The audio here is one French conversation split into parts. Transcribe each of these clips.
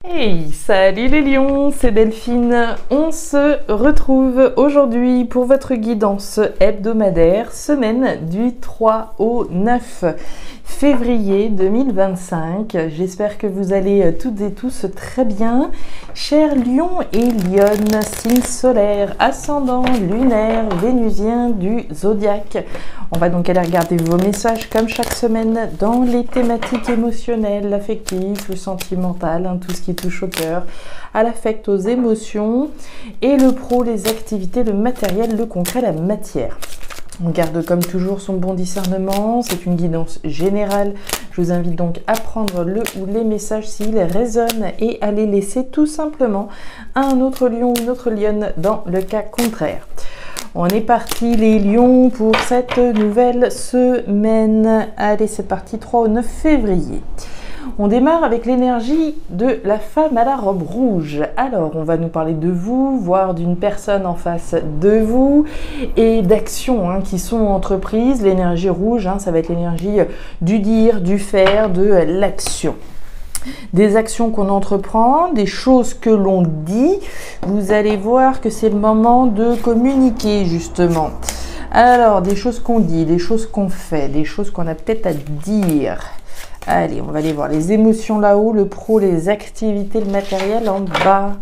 Hey, salut les lions, c'est Delphine. On se retrouve aujourd'hui pour votre guidance hebdomadaire, semaine du 3 au 9 février 2025. J'espère que vous allez toutes et tous très bien. Chers lions et lionnes, signe solaire, ascendant, lunaire, vénusien du zodiaque. On va donc aller regarder vos messages comme chaque semaine dans les thématiques émotionnelles, affectives ou sentimentales, tout ce qui touche au cœur, à l'affect, aux émotions, et le pro, les activités, le matériel, le concret, la matière. On garde comme toujours son bon discernement, c'est une guidance générale. Je vous invite donc à prendre le ou les messages s'ils résonnent et à les laisser tout simplement à un autre lion ou une autre lionne dans le cas contraire. On est parti les lions pour cette nouvelle semaine. Allez, c'est parti, 3 au 9 février. On démarre avec l'énergie de la femme à la robe rouge. Alors, on va nous parler de vous, voire d'une personne en face de vous et d'actions qui sont entreprises. L'énergie rouge, ça va être l'énergie du dire, du faire, de l'action. Des actions qu'on entreprend, des choses que l'on dit. Vous allez voir que c'est le moment de communiquer justement. Alors, des choses qu'on dit, des choses qu'on fait, des choses qu'on a peut-être à dire. Allez, on va aller voir les émotions là-haut, le pro, les activités, le matériel en bas.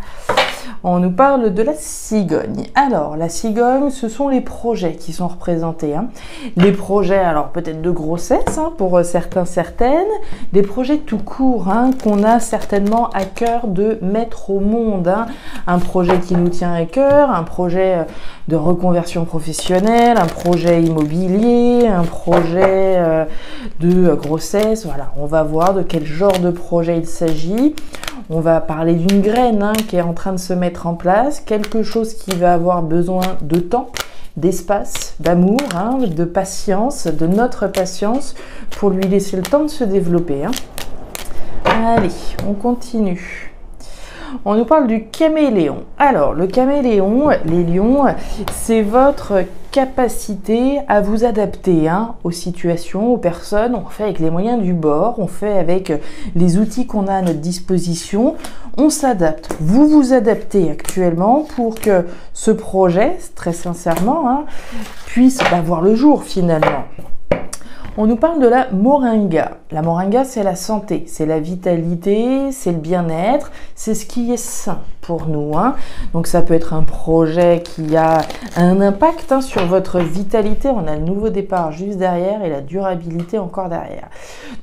On nous parle de la cigogne. Alors, la cigogne, ce sont les projets qui sont représentés. Les projets, alors peut-être de grossesse pour certains, certaines. Des projets tout court qu'on a certainement à cœur de mettre au monde. Un projet qui nous tient à cœur, un projet de reconversion professionnelle, un projet immobilier, un projet de grossesse. Voilà, on va voir de quel genre de projet il s'agit. On va parler d'une graine qui est en train de se mettre en place, quelque chose qui va avoir besoin de temps, d'espace, d'amour, de patience, de notre patience pour lui laisser le temps de se développer. Allez, on continue. On nous parle du caméléon. Alors, le caméléon, les lions, c'est votre capacité à vous adapter aux situations, aux personnes. On fait avec les moyens du bord, on fait avec les outils qu'on a à notre disposition. On s'adapte. Vous vous adaptez actuellement pour que ce projet, très sincèrement, puisse voir le jour finalement. On nous parle de la moringa. La moringa, c'est la santé, c'est la vitalité, c'est le bien-être, c'est ce qui est sain pour nous. Donc ça peut être un projet qui a un impact sur votre vitalité. On a le nouveau départ juste derrière et la durabilité encore derrière.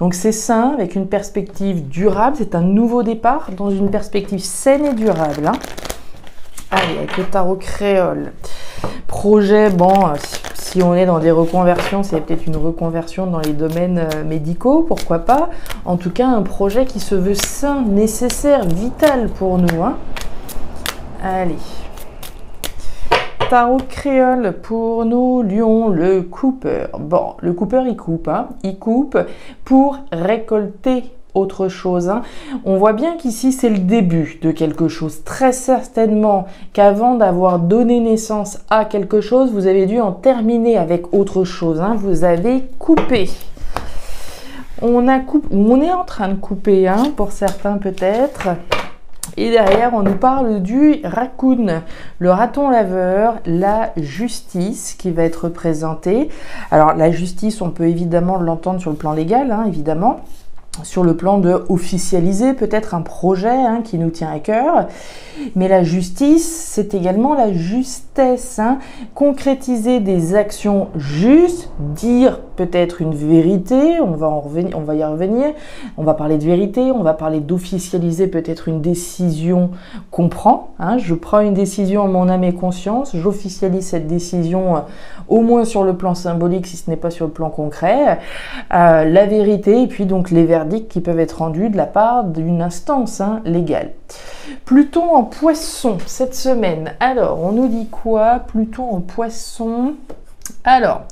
Donc c'est sain avec une perspective durable. C'est un nouveau départ dans une perspective saine et durable. Allez, avec le tarot créole. Projet, si on est dans des reconversions, c'est peut-être une reconversion dans les domaines médicaux, pourquoi pas. En tout cas, un projet qui se veut sain, nécessaire, vital pour nous. Allez. Tarot créole pour nos lions, le Cooper. Bon, le Cooper, il coupe. Il coupe pour récolter autre chose. On voit bien qu'ici c'est le début de quelque chose. Très certainement qu'avant d'avoir donné naissance à quelque chose, vous avez dû en terminer avec autre chose. Vous avez coupé. On est en train de couper, pour certains peut-être. Et derrière, on nous parle du raccoon, le raton laveur, la justice qui va être représentée. Alors la justice, on peut évidemment l'entendre sur le plan légal, évidemment. Sur le plan de officialiser peut-être un projet qui nous tient à cœur. Mais la justice, c'est également la justesse. Concrétiser des actions justes, dire peut-être une vérité, on va y revenir. On va parler de vérité, on va parler d'officialiser peut-être une décision qu'on prend. Je prends une décision en mon âme et conscience, j'officialise cette décision au moins sur le plan symbolique, si ce n'est pas sur le plan concret. La vérité et puis donc les verdicts qui peuvent être rendus de la part d'une instance légale. Pluton en poisson cette semaine. Alors, on nous dit quoi? Pluton en poisson. Alors,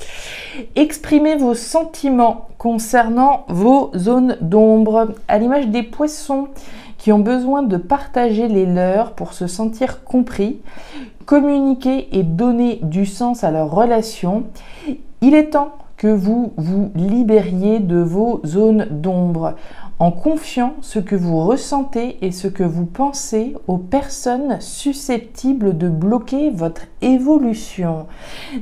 exprimez vos sentiments concernant vos zones d'ombre, à l'image des poissons qui ont besoin de partager les leurs pour se sentir compris, communiquer et donner du sens à leurs relations. Il est temps que vous vous libériez de vos zones d'ombre. en confiant ce que vous ressentez et ce que vous pensez aux personnes susceptibles de bloquer votre évolution.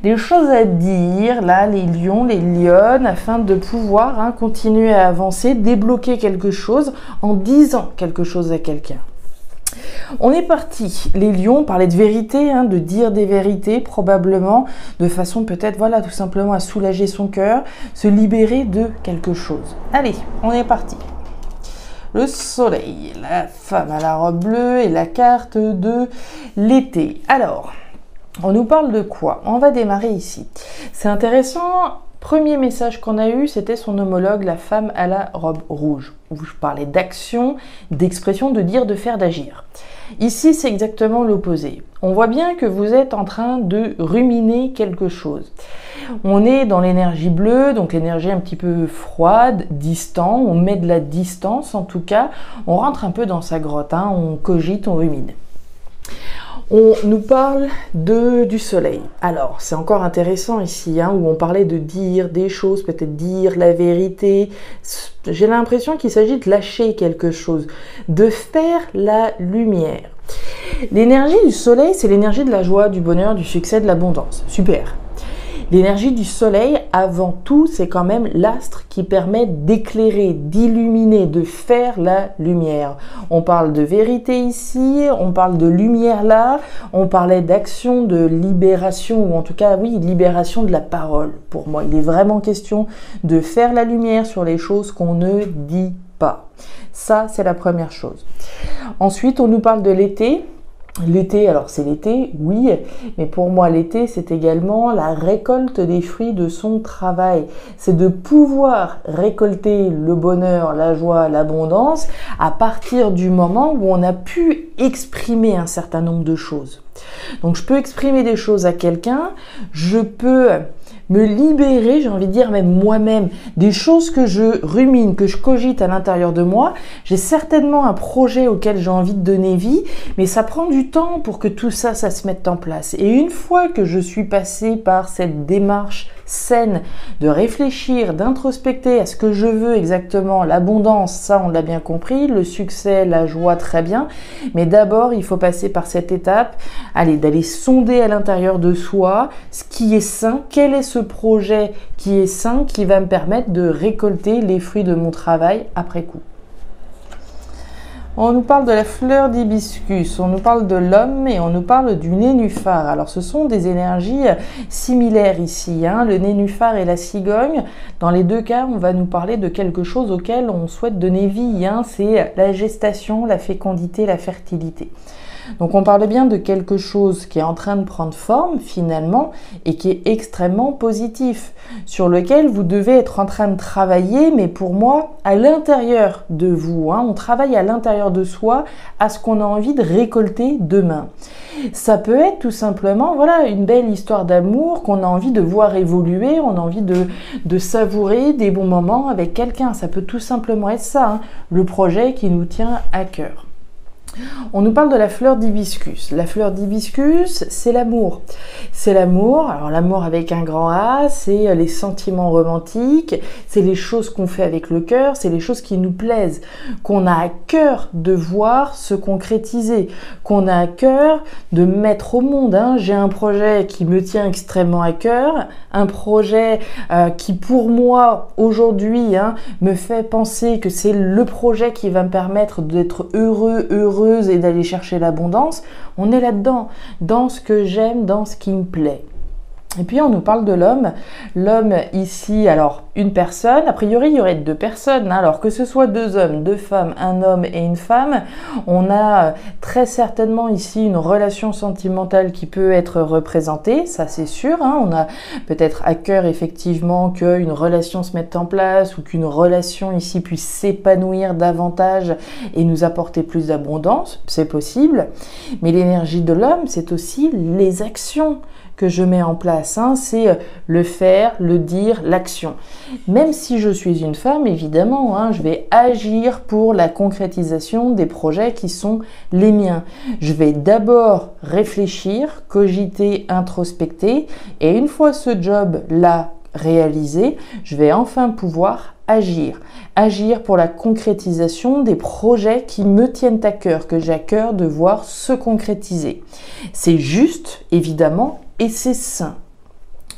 Des choses à dire, là, les lions, les lionnes, afin de pouvoir continuer à avancer, débloquer quelque chose en disant quelque chose à quelqu'un. On est parti, les lions, parlaient de vérité, de dire des vérités probablement, de façon peut-être, voilà, tout simplement à soulager son cœur, se libérer de quelque chose. Allez, on est parti. Le soleil, la femme à la robe bleue et la carte de l'été. Alors, on nous parle de quoi? On va démarrer ici. C'est intéressant. Premier message qu'on a eu, c'était son homologue, la femme à la robe rouge, où je parlais d'action, d'expression, de dire, de faire, d'agir. Ici, c'est exactement l'opposé. On voit bien que vous êtes en train de ruminer quelque chose. On est dans l'énergie bleue, donc l'énergie un petit peu froide, distant, on met de la distance en tout cas, on rentre un peu dans sa grotte, on cogite, on rumine. On nous parle du soleil. Alors, c'est encore intéressant ici, où on parlait de dire des choses, peut-être dire la vérité. J'ai l'impression qu'il s'agit de lâcher quelque chose, de faire la lumière. L'énergie du soleil, c'est l'énergie de la joie, du bonheur, du succès, de l'abondance. Super. L'énergie du soleil, avant tout, c'est quand même l'astre qui permet d'éclairer, d'illuminer, de faire la lumière. On parle de vérité ici, on parle de lumière là, on parlait d'action, de libération, ou en tout cas, oui, libération de la parole. Pour moi, il est vraiment question de faire la lumière sur les choses qu'on ne dit pas. Ça, c'est la première chose. Ensuite, on nous parle de l'été. L'été, alors c'est l'été, oui, mais pour moi l'été c'est également la récolte des fruits de son travail. C'est de pouvoir récolter le bonheur, la joie, l'abondance à partir du moment où on a pu exprimer un certain nombre de choses. Donc je peux exprimer des choses à quelqu'un, je peux me libérer, j'ai envie de dire même moi-même, des choses que je rumine, que je cogite à l'intérieur de moi. J'ai certainement un projet auquel j'ai envie de donner vie, mais ça prend du temps pour que tout ça, ça se mette en place. Et une fois que je suis passée par cette démarche saine de réfléchir, d'introspecter à ce que je veux exactement, l'abondance, ça on l'a bien compris, le succès, la joie, très bien, mais d'abord il faut passer par cette étape, d'aller sonder à l'intérieur de soi ce qui est sain, quel est ce projet qui est sain, qui va me permettre de récolter les fruits de mon travail après coup. On nous parle de la fleur d'hibiscus, on nous parle de l'homme et on nous parle du nénuphar. Alors ce sont des énergies similaires ici, le nénuphar et la cigogne. Dans les deux cas, on va nous parler de quelque chose auquel on souhaite donner vie, c'est la gestation, la fécondité, la fertilité. Donc on parle bien de quelque chose qui est en train de prendre forme finalement et qui est extrêmement positif, sur lequel vous devez être en train de travailler, mais pour moi, à l'intérieur de vous. On travaille à l'intérieur de soi à ce qu'on a envie de récolter demain. Ça peut être tout simplement une belle histoire d'amour qu'on a envie de voir évoluer, on a envie de savourer des bons moments avec quelqu'un. Ça peut tout simplement être ça, le projet qui nous tient à cœur. On nous parle de la fleur d'hibiscus. La fleur d'hibiscus, c'est l'amour. C'est l'amour, alors l'amour avec un grand A, c'est les sentiments romantiques, c'est les choses qu'on fait avec le cœur, c'est les choses qui nous plaisent, qu'on a à cœur de voir se concrétiser, qu'on a à cœur de mettre au monde. J'ai un projet qui me tient extrêmement à cœur, un projet qui pour moi aujourd'hui me fait penser que c'est le projet qui va me permettre d'être heureux, heureuse et d'aller chercher l'abondance. On est là-dedans, dans ce que j'aime, dans ce qui me plaît. Et puis on nous parle de l'homme. L'homme ici, alors une personne, a priori il y aurait deux personnes, alors que ce soit deux hommes, deux femmes, un homme et une femme, on a très certainement ici une relation sentimentale qui peut être représentée, ça c'est sûr, on a peut-être à cœur effectivement qu'une relation se mette en place ou qu'une relation ici puisse s'épanouir davantage et nous apporter plus d'abondance, c'est possible, mais l'énergie de l'homme c'est aussi les actions que je mets en place, c'est le faire, le dire, l'action. Même si je suis une femme, évidemment, je vais agir pour la concrétisation des projets qui sont les miens. Je vais d'abord réfléchir, cogiter, introspecter, et une fois ce job-là réalisé, je vais enfin pouvoir agir. Agir pour la concrétisation des projets qui me tiennent à cœur, que j'ai à cœur de voir se concrétiser. C'est juste, évidemment, et c'est sain.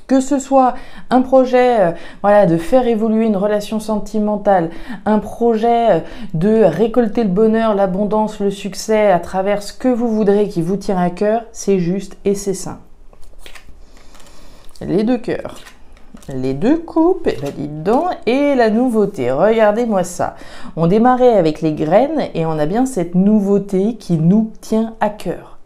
Que ce soit un projet de faire évoluer une relation sentimentale, un projet de récolter le bonheur, l'abondance, le succès à travers ce que vous voudrez qui vous tient à cœur, c'est juste et c'est sain. Les deux cœurs. Les deux coupes, et ben dis donc, et la nouveauté, regardez-moi ça. On démarrait avec les graines et on a bien cette nouveauté qui nous tient à cœur.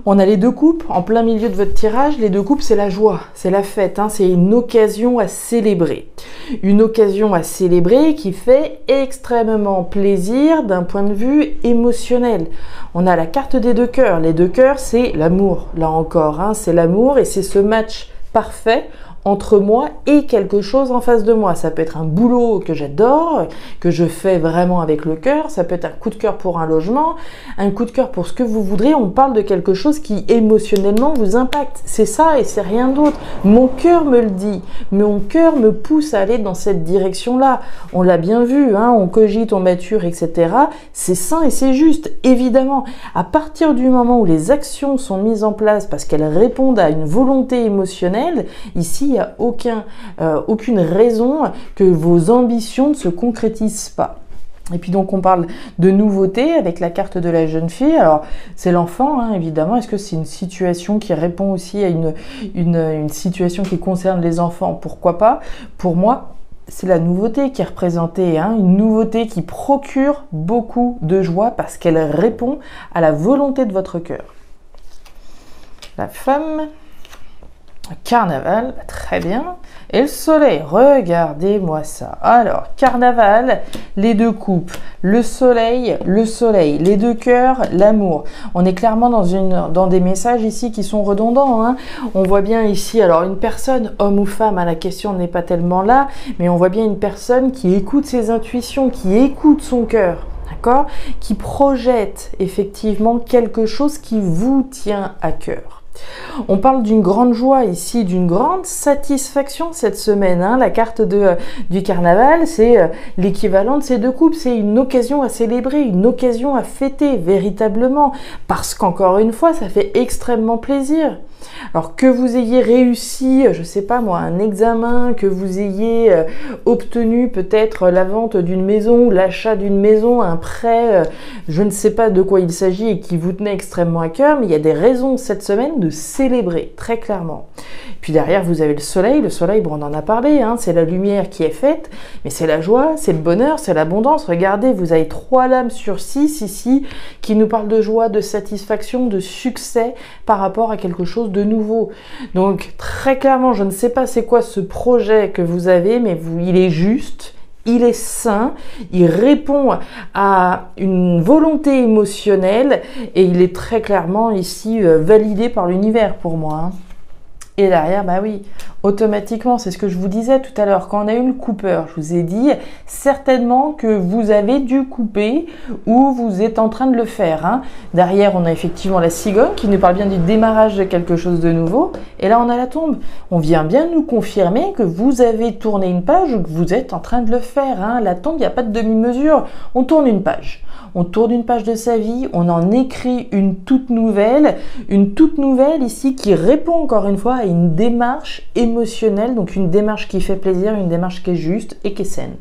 On a les deux coupes en plein milieu de votre tirage. Les deux coupes, c'est la joie, c'est la fête, c'est une occasion à célébrer. Une occasion à célébrer qui fait extrêmement plaisir d'un point de vue émotionnel. On a la carte des deux cœurs. Les deux cœurs, c'est l'amour. Là encore, c'est l'amour et c'est ce match parfait entre moi et quelque chose en face de moi. Ça peut être un boulot que j'adore, que je fais vraiment avec le cœur, ça peut être un coup de cœur pour un logement, un coup de cœur pour ce que vous voudrez. On parle de quelque chose qui émotionnellement vous impacte. C'est ça et c'est rien d'autre. Mon cœur me le dit, mon cœur me pousse à aller dans cette direction-là. On l'a bien vu, on cogite, on mature, etc. C'est sain et c'est juste, évidemment. À partir du moment où les actions sont mises en place parce qu'elles répondent à une volonté émotionnelle, ici, il n'y a aucune raison que vos ambitions ne se concrétisent pas. Et puis donc on parle de nouveauté avec la carte de la jeune fille. Alors c'est l'enfant, évidemment. Est-ce que c'est une situation qui répond aussi à une situation qui concerne les enfants? Pourquoi pas? Pour moi, c'est la nouveauté qui est représentée, une nouveauté qui procure beaucoup de joie parce qu'elle répond à la volonté de votre cœur. La femme... Carnaval, très bien. Et le soleil, regardez-moi ça. Alors, carnaval, les deux coupes, le soleil, les deux cœurs, l'amour. On est clairement dans des messages ici qui sont redondants. On voit bien ici, alors une personne, homme ou femme, la question n'est pas tellement là, mais on voit bien une personne qui écoute ses intuitions, qui écoute son cœur. D'accord ? Qui projette effectivement quelque chose qui vous tient à cœur. On parle d'une grande joie ici, d'une grande satisfaction cette semaine. La carte du carnaval, c'est l'équivalent de ces deux coupes. C'est une occasion à célébrer, une occasion à fêter véritablement. Parce qu'encore une fois, ça fait extrêmement plaisir. Alors que vous ayez réussi, je sais pas moi, un examen, que vous ayez obtenu peut-être la vente d'une maison, l'achat d'une maison, un prêt, je ne sais pas de quoi il s'agit et qui vous tenait extrêmement à cœur, mais il y a des raisons cette semaine de célébrer, très clairement. Puis derrière, vous avez le soleil, bon, on en a parlé, c'est la lumière qui est faite, mais c'est la joie, c'est le bonheur, c'est l'abondance. Regardez, vous avez 3 lames sur 6 ici qui nous parlent de joie, de satisfaction, de succès par rapport à quelque chose de nouveau. Donc très clairement, je ne sais pas c'est quoi ce projet que vous avez, mais il est juste, il est sain, il répond à une volonté émotionnelle et il est très clairement ici validé par l'univers pour moi. Et derrière, bah oui, automatiquement, c'est ce que je vous disais tout à l'heure, quand on a eu le coupeur, je vous ai dit certainement que vous avez dû couper ou vous êtes en train de le faire. Derrière, on a effectivement la cigogne qui nous parle bien du démarrage de quelque chose de nouveau. Et là, on a la tombe. On vient bien nous confirmer que vous avez tourné une page ou que vous êtes en train de le faire. La tombe, il n'y a pas de demi-mesure. On tourne une page. On tourne une page de sa vie, on en écrit une toute nouvelle ici qui répond encore une fois à une démarche émotionnelle, donc une démarche qui fait plaisir, une démarche qui est juste et qui est saine.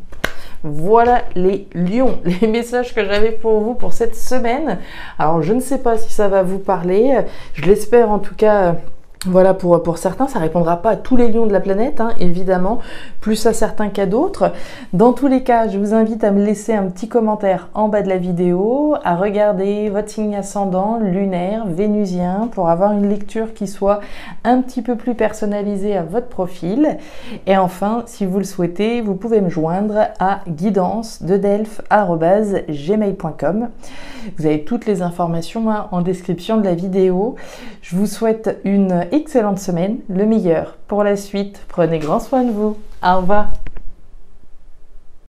Voilà les lions, les messages que j'avais pour vous pour cette semaine. Alors je ne sais pas si ça va vous parler, je l'espère en tout cas. Voilà, pour certains, ça répondra pas à tous les lions de la planète, évidemment, plus à certains qu'à d'autres. Dans tous les cas, je vous invite à me laisser un petit commentaire en bas de la vidéo, à regarder votre signe ascendant, lunaire, vénusien, pour avoir une lecture qui soit un petit peu plus personnalisée à votre profil. Et enfin, si vous le souhaitez, vous pouvez me joindre à guidance-delphes@gmail.com. Vous avez toutes les informations en description de la vidéo. Je vous souhaite une excellente semaine, le meilleur pour la suite. Prenez grand soin de vous. Au revoir.